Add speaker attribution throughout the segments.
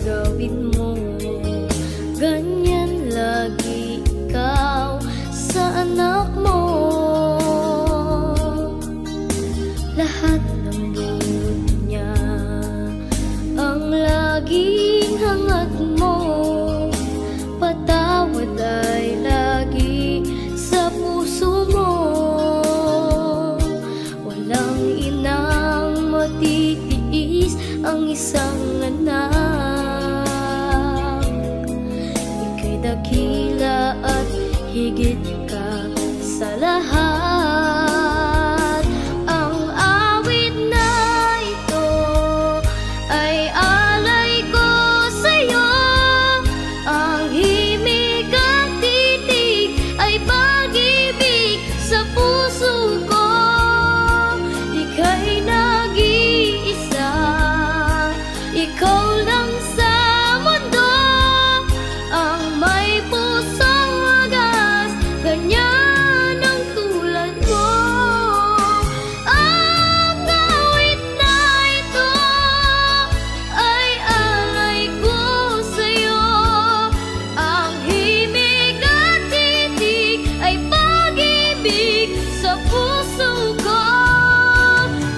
Speaker 1: gagawin mo. Ganyan lagi ikaw sa anak mo. Lahat ng buod niya ang laging hangat mo. Patawad ay lagi sa puso mo. Walang inang matitiis ang isang anak. Ika'y dakila at higit ka sa lahat. Ang awit na ito ay alay ko sa'yo. Ang himig at titig ay pag-ibig sa puso ko. Ika'y nag-iisa, ikaw lang sa mundo ang may pusong wagas, ganyan ang tulad mo. Ang awit na ito ay alay ko sa'yo. Ang himig at titig ay pag-ibig sa puso ko.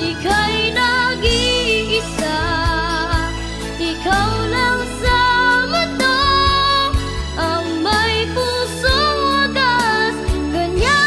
Speaker 1: Ika'y nag-iisa, ikaw lang sa mundo ang may pusong wagas, ganyan.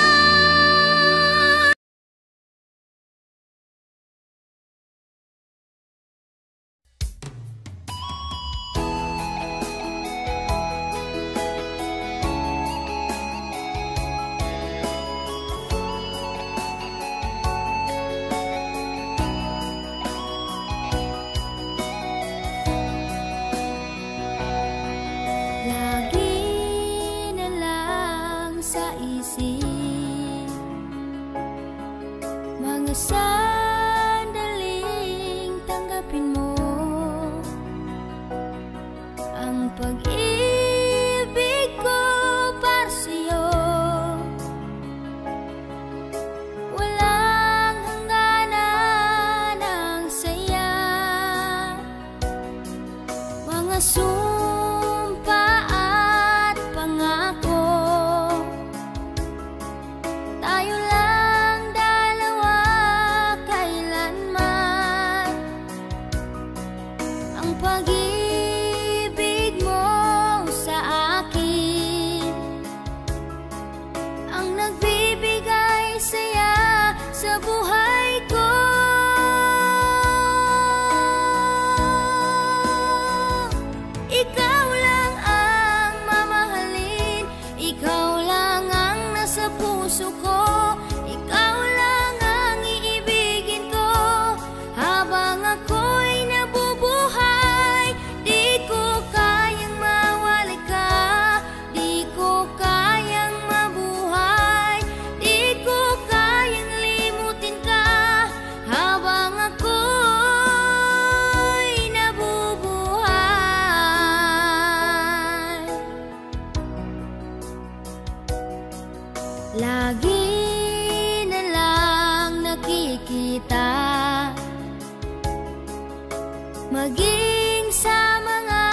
Speaker 1: Lagi na lang sa isip mga sandaling tanggapin mo ang pag-ibig ko para sa'yo. Walang hangganan ang saya, mga sumpa at pangako. Tayo lang dalawa kailanman. Ang pag-ibig mo sa akin ang nagbibigay saya sa buhay ko. Ikaw lang ang mamahalin, ikaw lang ang nasa puso ko. Ikaw lang ang iibigin ko habang ako'y nabubuhay. Di ko kayang mawala ka, di ko kayang mabuhay, di ko kayang limutin ka habang ako'y nabubuhay. Lagi na lang nakikita, maging sa mga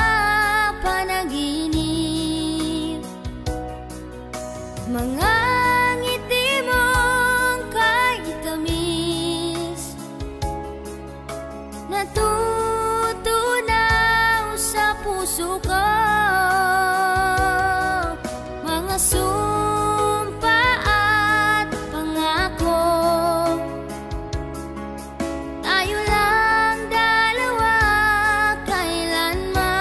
Speaker 1: panaginip, mga ngiti mong kay tamis, natutunaw sa puso ko. Mga sumpa at pangako, tayo lang dalawa kailanman.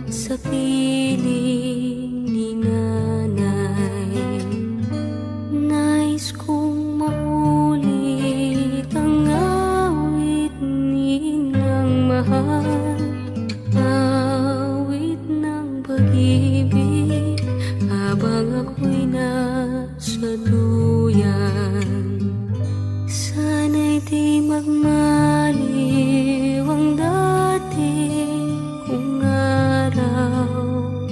Speaker 1: sa piling ni nanay. Nais kong maulit ang awit ni Inang mahal, awit ng pag-ibig habang ako'y nasa duyan. Sana'y di magmaliw ang dating kong araw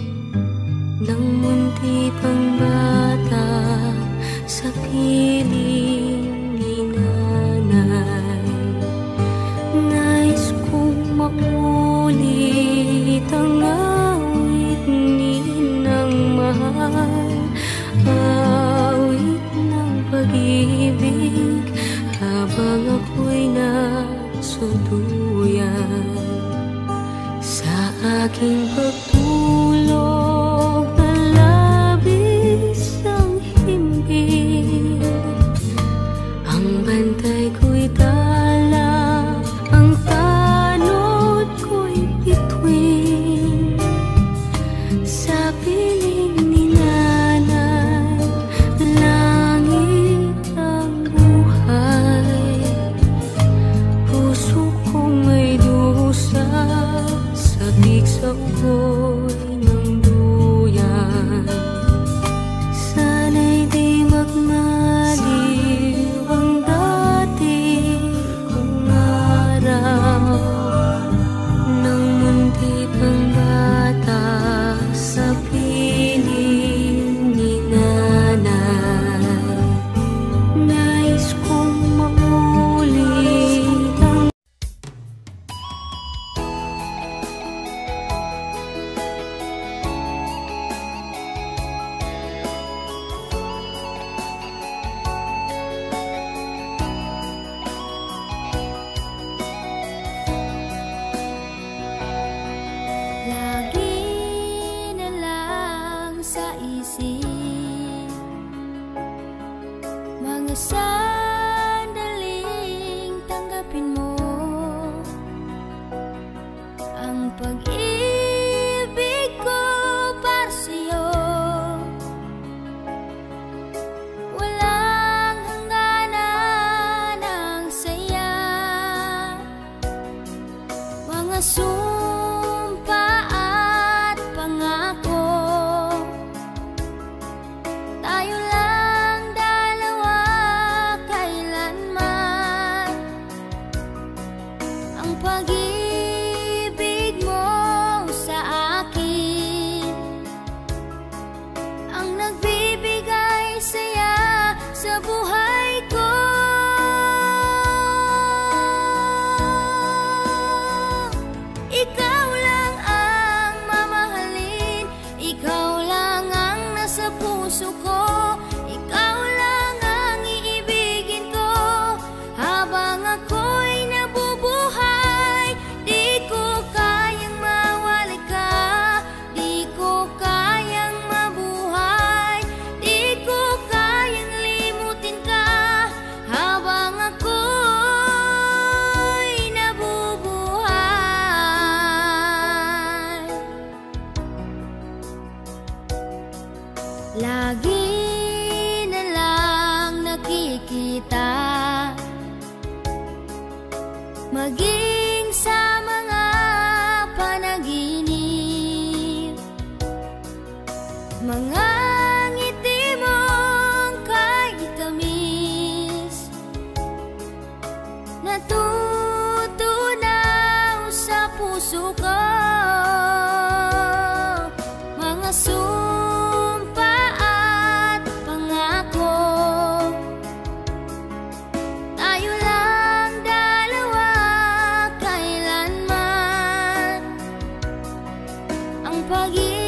Speaker 1: nang munti pang bata sa piling ni nanay. Nais kong maulit ang awit ni Inang mahal, awit ng pag-ibig habang ako'y nasa duyan. Sa aking pagtulog na labis ang himbing, ang bantay ko'y tala, ang tanod ko'y bituin. Sa piling ni nanay, langit ang buhay. Puso kong may dusa, sabik sa ugoy ng duyan. Sana'y di magmaliw ang dati kong araw nang munti pang bata sa piling ni nanay. Nais kong maulit ang lagi na lang sa isip, mga sandaling tanggapin mo ang pag-ibig ko para sa'yo. Walang hangganan ang saya, mga sumpa at pangako. Tayo lang dalawa kailanman, ang pag-ibig mo sa akin ang nagbibigay saya sa buhay ko. Ikaw lang ang mamahalin, ikaw lang ang nasa puso ko, ikaw lang ang iibigin ko habang ako'y nabubuhay. Di ko kayang mawala ka, di ko kayang mabuhay, di ko kayang limutin ka habang ako'y nabubuhay. Lagi na lang nakikita, maging sa mga panaginip, mga ngiti mong kahit tamis, natutunaw sa puso ko. Mga sumpa at pangako, tayo lang dalawa kailanman, ang pag-ibig